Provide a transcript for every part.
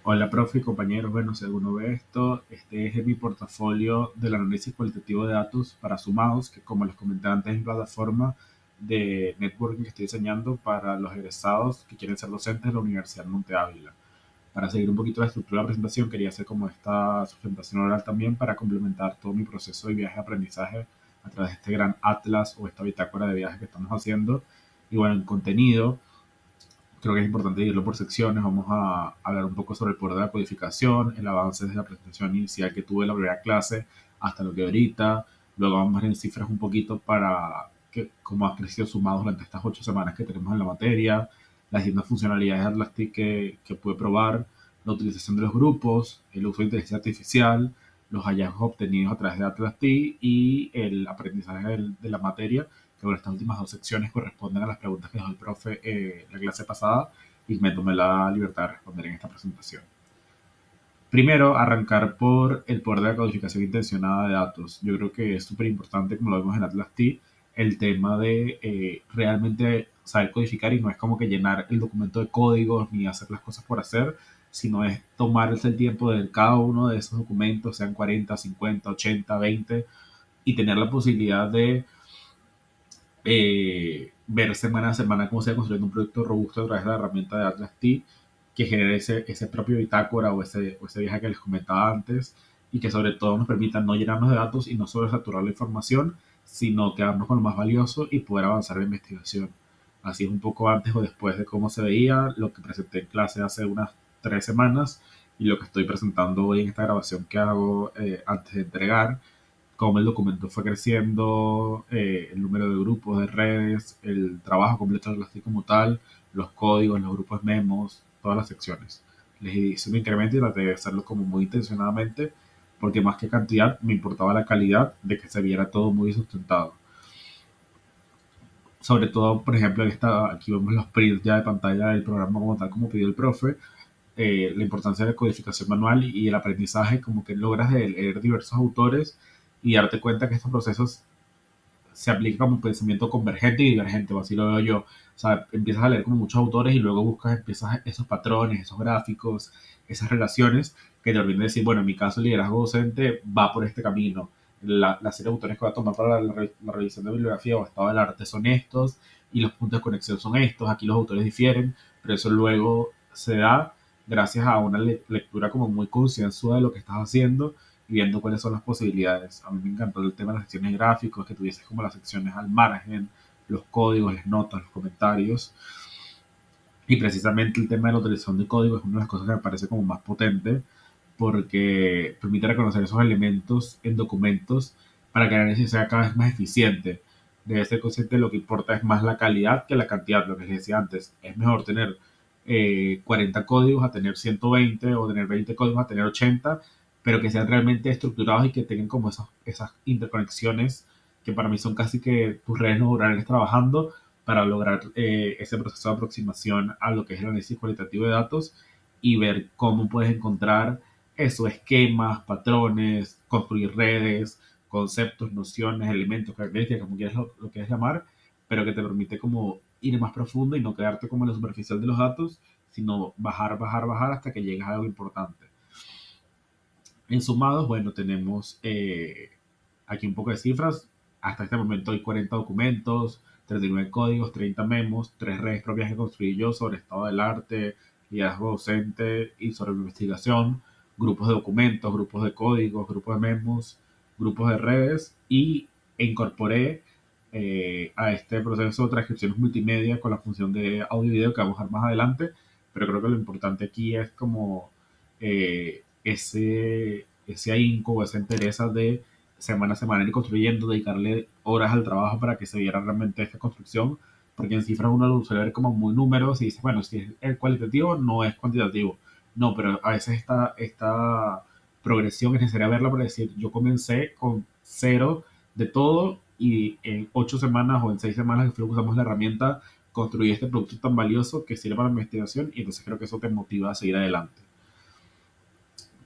Hola, profe y compañeros. Bueno, si alguno ve esto, este es mi portafolio del análisis cualitativo de datos para Sumados, que como les comenté antes, es mi plataforma de networking que estoy diseñando para los egresados que quieren ser docentes de la Universidad Monte Ávila. Para seguir un poquito la estructura de la presentación, quería hacer como esta presentación oral también para complementar todo mi proceso de viaje de aprendizaje a través de este gran atlas o esta bitácora de viaje que estamos haciendo. Y bueno, en contenido creo que es importante dividirlo por secciones. Vamos a hablar un poco sobre el poder de la codificación, el avance desde la presentación inicial que tuve en la primera clase hasta lo que ahorita. Luego vamos a ver en cifras un poquito para que, cómo ha crecido sumado durante estas 8 semanas que tenemos en la materia, las distintas funcionalidades de Atlastic que pude probar, la utilización de los grupos, el uso de inteligencia artificial, los hallazgos obtenidos a través de Atlastic y el aprendizaje de la materia, que bueno, estas últimas dos secciones corresponden a las preguntas que dejó el profe la clase pasada y me tomé la libertad de responder en esta presentación. Primero, arrancar por el poder de la codificación intencionada de datos. Yo creo que es súper importante, como lo vemos en Atlas T, el tema de realmente saber codificar y no es como que llenar el documento de códigos ni hacer las cosas por hacer, sino es tomarse el tiempo de cada uno de esos documentos, sean 40, 50, 80, 20, y tener la posibilidad de ver semana a semana cómo se va construyendo un proyecto robusto a través de la herramienta de Atlas T que genere ese propio bitácora o ese viaje que les comentaba antes y que sobre todo nos permita no llenarnos de datos y no sobresaturar la información, sino quedarnos con lo más valioso y poder avanzar en la investigación. Así es un poco antes o después de cómo se veía lo que presenté en clase hace unas 3 semanas y lo que estoy presentando hoy en esta grabación que hago antes de entregar, cómo el documento fue creciendo, el número de grupos, de redes, el trabajo completo del Elastic como tal, los códigos, los grupos memos, todas las secciones. Les hice un incremento y traté de hacerlo como muy intencionadamente, porque más que cantidad me importaba la calidad de que se viera todo muy sustentado. Sobre todo, por ejemplo, aquí vemos los prints ya de pantalla del programa como tal, como pidió el profe, la importancia de la codificación manual y el aprendizaje, como que logras leer diversos autores y darte cuenta que estos procesos se aplica como un pensamiento convergente y divergente, o así lo veo yo. O sea, empiezas a leer como muchos autores y luego buscas, empiezas esos patrones, esos gráficos, esas relaciones que te permiten decir, bueno, en mi caso el liderazgo docente va por este camino. La serie de autores que va a tomar para la revisión de bibliografía o estado del arte son estos y los puntos de conexión son estos. Aquí los autores difieren, pero eso luego se da gracias a una lectura como muy concienzuda de lo que estás haciendo y viendo cuáles son las posibilidades. A mí me encantó el tema de las secciones gráficos, que tuvieses como las secciones al margen, los códigos, las notas, los comentarios. Y precisamente el tema de la utilización de código es una de las cosas que me parece como más potente porque permite reconocer esos elementos en documentos para que el análisis sea cada vez más eficiente. Debe ser consciente de lo que importa es más la calidad que la cantidad, lo que les decía antes. Es mejor tener 40 códigos a tener 120 o tener 20 códigos a tener 80, pero que sean realmente estructurados y que tengan como esas interconexiones que para mí son casi que tus redes neuronales trabajando para lograr ese proceso de aproximación a lo que es el análisis cualitativo de datos y ver cómo puedes encontrar esos esquemas, patrones, construir redes, conceptos, nociones, elementos, características, como quieras lo quieras llamar, pero que te permite como ir más profundo y no quedarte como en la superficial de los datos, sino bajar, bajar, bajar hasta que llegas a algo importante. En sumados, bueno, tenemos aquí un poco de cifras. Hasta este momento hay 40 documentos, 39 códigos, 30 memos, 3 redes propias que construí yo sobre estado del arte, liderazgo docente y sobre mi investigación, grupos de documentos, grupos de códigos, grupos de memos, grupos de redes y incorporé a este proceso de transcripciones multimedia con la función de audio y video que vamos a ver más adelante, pero creo que lo importante aquí es como ese ahínco o esa entereza de semana a semana ir construyendo, dedicarle horas al trabajo para que se viera realmente esta construcción, porque en cifras uno lo suele ver como muy números y dice, bueno, si es el cualitativo, no es cuantitativo. No, pero a veces esta progresión es necesaria verla para decir, yo comencé con cero de todo y en 8 semanas o en 6 semanas que fue lo que usamos la herramienta, construí este producto tan valioso que sirve para la investigación y entonces creo que eso te motiva a seguir adelante.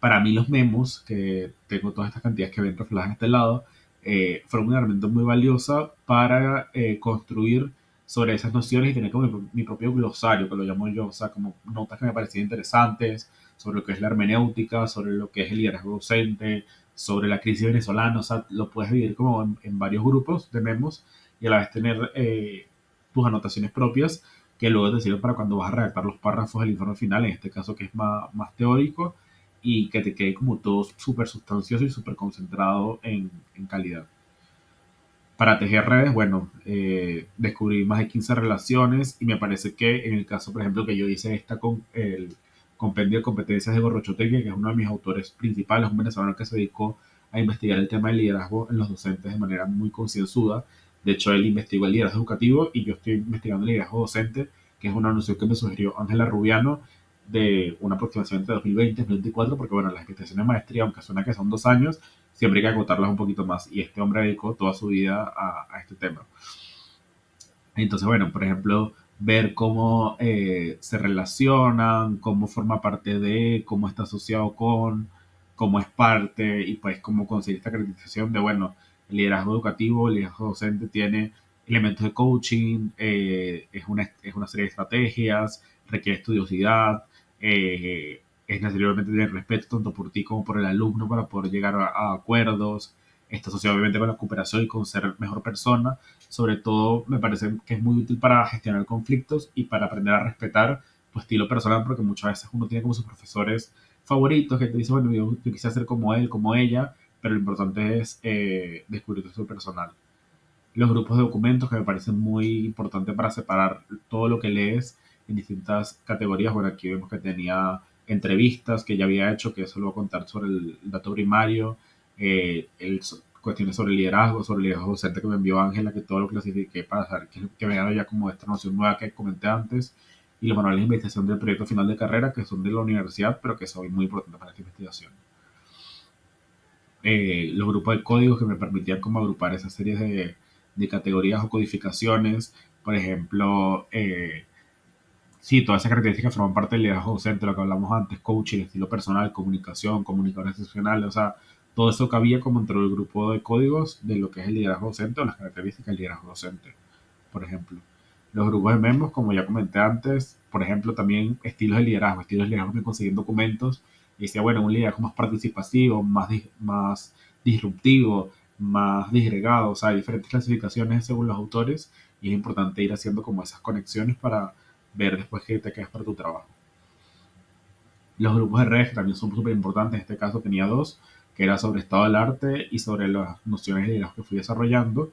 Para mí los memos, que tengo todas estas cantidades que ven reflejadas en este lado, fueron una herramienta muy valiosa para construir sobre esas nociones y tener como mi propio glosario, que lo llamo yo, o sea, como notas que me parecían interesantes, sobre lo que es la hermenéutica, sobre lo que es el liderazgo docente, sobre la crisis venezolana. O sea, lo puedes vivir como en varios grupos de memos y a la vez tener tus anotaciones propias que luego te sirven para cuando vas a redactar los párrafos del informe final, en este caso que es más teórico, y que te quede como todo súper sustancioso y súper concentrado en calidad. Para tejer redes, bueno, descubrí más de 15 relaciones y me parece que en el caso, por ejemplo, que yo hice esta con el compendio de competencias de Gorrochotegui, que es uno de mis autores principales, un venezolano que se dedicó a investigar el tema del liderazgo en los docentes de manera muy concienzuda. De hecho, él investigó el liderazgo educativo y yo estoy investigando el liderazgo docente, que es una noción que me sugirió Ángela Rubiano de una aproximación entre 2020 y 2024, porque bueno, las investigaciones de maestría, aunque suena que son 2 años, siempre hay que acotarlas un poquito más. Y este hombre dedicó toda su vida a este tema. Entonces, bueno, por ejemplo, ver cómo se relacionan, cómo forma parte de, cómo está asociado con, cómo es parte y pues cómo conseguir esta caracterización de, bueno, el liderazgo educativo, el liderazgo docente tiene elementos de coaching, es una serie de estrategias, requiere estudiosidad, es necesario tener respeto tanto por ti como por el alumno para poder llegar a acuerdos, está asociado obviamente con la cooperación y con ser mejor persona. Sobre todo me parece que es muy útil para gestionar conflictos y para aprender a respetar tu estilo personal, porque muchas veces uno tiene como sus profesores favoritos que te dicen, bueno, yo quise ser como él, como ella, pero lo importante es descubrir tu estilo personal. Los grupos de documentos que me parecen muy importantes para separar todo lo que lees en distintas categorías. Bueno, aquí vemos que tenía entrevistas que ya había hecho, que eso lo voy a contar sobre el dato primario, cuestiones sobre el liderazgo docente que me envió Ángela, que todo lo clasifiqué para saber que me daba ya como esta noción nueva que comenté antes, y los manuales de investigación del proyecto final de carrera, que son de la universidad, pero que son muy importantes para esta investigación. Los grupos de códigos que me permitían como agrupar esas series de categorías o codificaciones, por ejemplo, sí, todas esas características forman parte del liderazgo docente, lo que hablamos antes, coaching, estilo personal, comunicación, comunicadores excepcionales, o sea, todo eso cabía como dentro del grupo de códigos de lo que es el liderazgo docente o las características del liderazgo docente, por ejemplo. Los grupos de memos, como ya comenté antes, por ejemplo, también estilos de liderazgo que conseguí en documentos, y decía, bueno, un liderazgo más participativo, más disruptivo, más disgregado, o sea, hay diferentes clasificaciones según los autores, y es importante ir haciendo como esas conexiones para ver después qué te quedas para tu trabajo. Los grupos de redes que también son súper importantes, en este caso tenía dos, que era sobre estado del arte y sobre las nociones de liderazgo que fui desarrollando,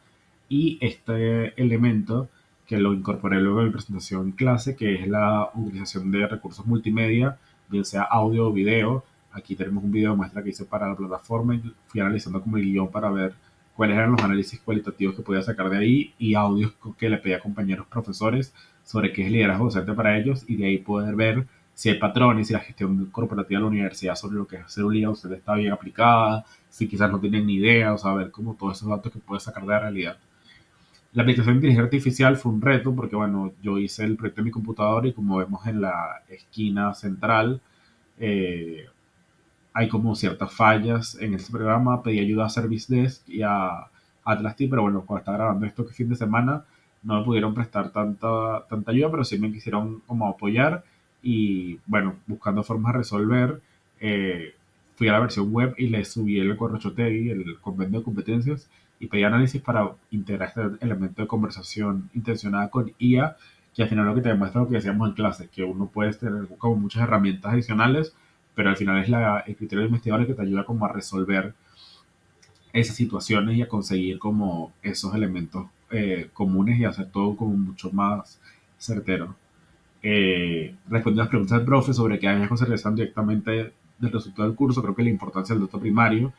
y este elemento que lo incorporé luego en mi presentación en clase, que es la utilización de recursos multimedia, bien sea audio o video. Aquí tenemos un video muestra que hice para la plataforma y fui analizando como el guión para ver cuáles eran los análisis cualitativos que podía sacar de ahí y audios que le pedí a compañeros profesores sobre qué es liderazgo docente para ellos y de ahí poder ver si hay patrones, si la gestión corporativa de la universidad sobre lo que es hacer un liderazgo docente está bien aplicada, si quizás no tienen ni idea, o saber como todos esos datos que puedes sacar de la realidad. La aplicación de inteligencia artificial fue un reto porque, bueno, yo hice el proyecto en mi computadora y como vemos en la esquina central, eh, hay como ciertas fallas en este programa. Pedí ayuda a Service Desk y a Atlas T, pero bueno, cuando estaba grabando esto que fin de semana, no me pudieron prestar tanta ayuda, pero sí me quisieron como apoyar y bueno, buscando formas de resolver, eh, fui a la versión web y le subí el Corrochotegui, el compendio de competencias, y pedí análisis para integrar este elemento de conversación intencionada con IA, que al final lo que te demuestra lo que decíamos en clase, que uno puede tener como muchas herramientas adicionales, pero al final es el criterio del investigador el que te ayuda como a resolver esas situaciones y a conseguir como esos elementos comunes y hacer todo como mucho más certero. Respondiendo a las preguntas del profe sobre qué hallazgos se realizan directamente del resultado del curso, creo que la importancia del dato primario,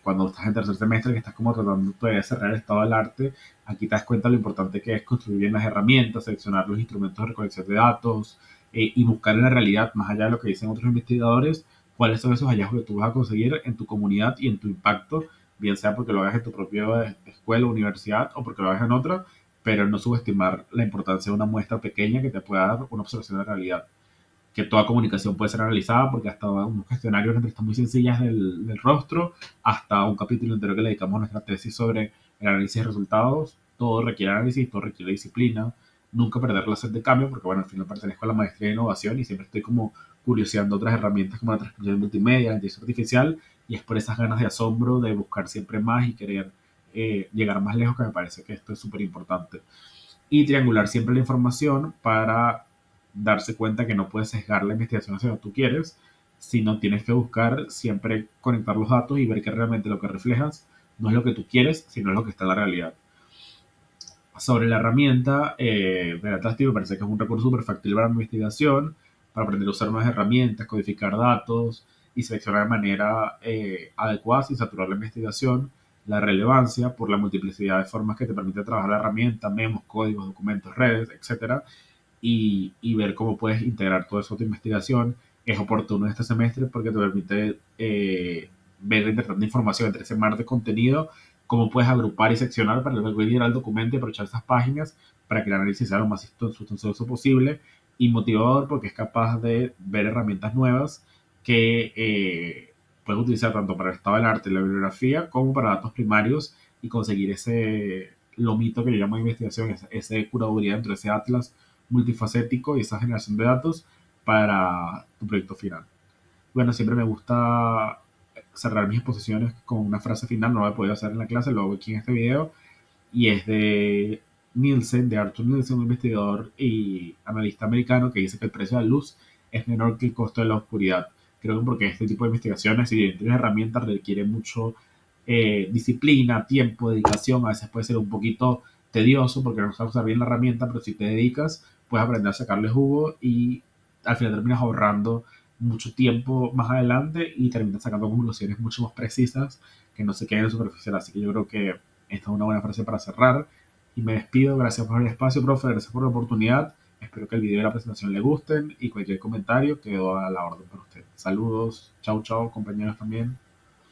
cuando estás en tercer semestre, que estás como tratando de cerrar el estado del arte, aquí te das cuenta de lo importante que es construir bien las herramientas, seleccionar los instrumentos de recolección de datos y buscar en la realidad, más allá de lo que dicen otros investigadores, cuáles son esos hallazgos que tú vas a conseguir en tu comunidad y en tu impacto, bien sea porque lo hagas en tu propia escuela o universidad o porque lo hagas en otra, pero no subestimar la importancia de una muestra pequeña que te pueda dar una observación de realidad. Que toda comunicación puede ser analizada, porque hasta unos cuestionarios de entrevistas muy sencillas del rostro, hasta un capítulo entero que le dedicamos a nuestra tesis sobre el análisis de resultados, todo requiere análisis, todo requiere disciplina, nunca perder la sed de cambio, porque bueno, al final pertenezco a la maestría de innovación y siempre estoy como curioseando otras herramientas como la transcripción multimedia, la inteligencia artificial, y es por esas ganas de asombro de buscar siempre más y querer llegar más lejos que me parece que esto es súper importante. Y triangular siempre la información para darse cuenta que no puedes sesgar la investigación hacia lo que tú quieres, sino tienes que buscar siempre conectar los datos y ver que realmente lo que reflejas no es lo que tú quieres, sino es lo que está en la realidad. Sobre la herramienta, Veritasti me parece que es un recurso súper factible para la investigación, para aprender a usar más herramientas, codificar datos y seleccionar de manera adecuada sin saturar la investigación, la relevancia por la multiplicidad de formas que te permite trabajar la herramienta, memos, códigos, documentos, redes, etcétera, y ver cómo puedes integrar todo eso a tu investigación. Es oportuno este semestre porque te permite ver la intercambio de información entre ese mar de contenido, cómo puedes agrupar y seccionar para luego ir al documento y aprovechar esas páginas para que el análisis sea lo más sustancioso posible y motivador porque es capaz de ver herramientas nuevas que puedes utilizar tanto para el estado del arte y la bibliografía como para datos primarios y conseguir ese lomito que le llamo investigación, ese curaduría dentro de ese atlas multifacético y esa generación de datos para tu proyecto final. Bueno, siempre me gusta cerrar mis exposiciones con una frase final, no lo he podido hacer en la clase, lo hago aquí en este video, y es de Nielsen, de Arthur Nielsen, un investigador y analista americano que dice que el precio de la luz es menor que el costo de la oscuridad. Creo que porque este tipo de investigaciones y de herramientas requiere mucho disciplina, tiempo, dedicación, a veces puede ser un poquito tedioso porque no sabes usar bien la herramienta, pero si te dedicas, puedes aprender a sacarle jugo y al final terminas ahorrando mucho tiempo más adelante y terminas sacando conclusiones mucho más precisas que no se queden en superficial. Así que yo creo que esta es una buena frase para cerrar. Y me despido. Gracias por el espacio, profe. Gracias por la oportunidad. Espero que el video y la presentación le gusten y cualquier comentario quedo a la orden para usted. Saludos. Chau, chau, compañeros también.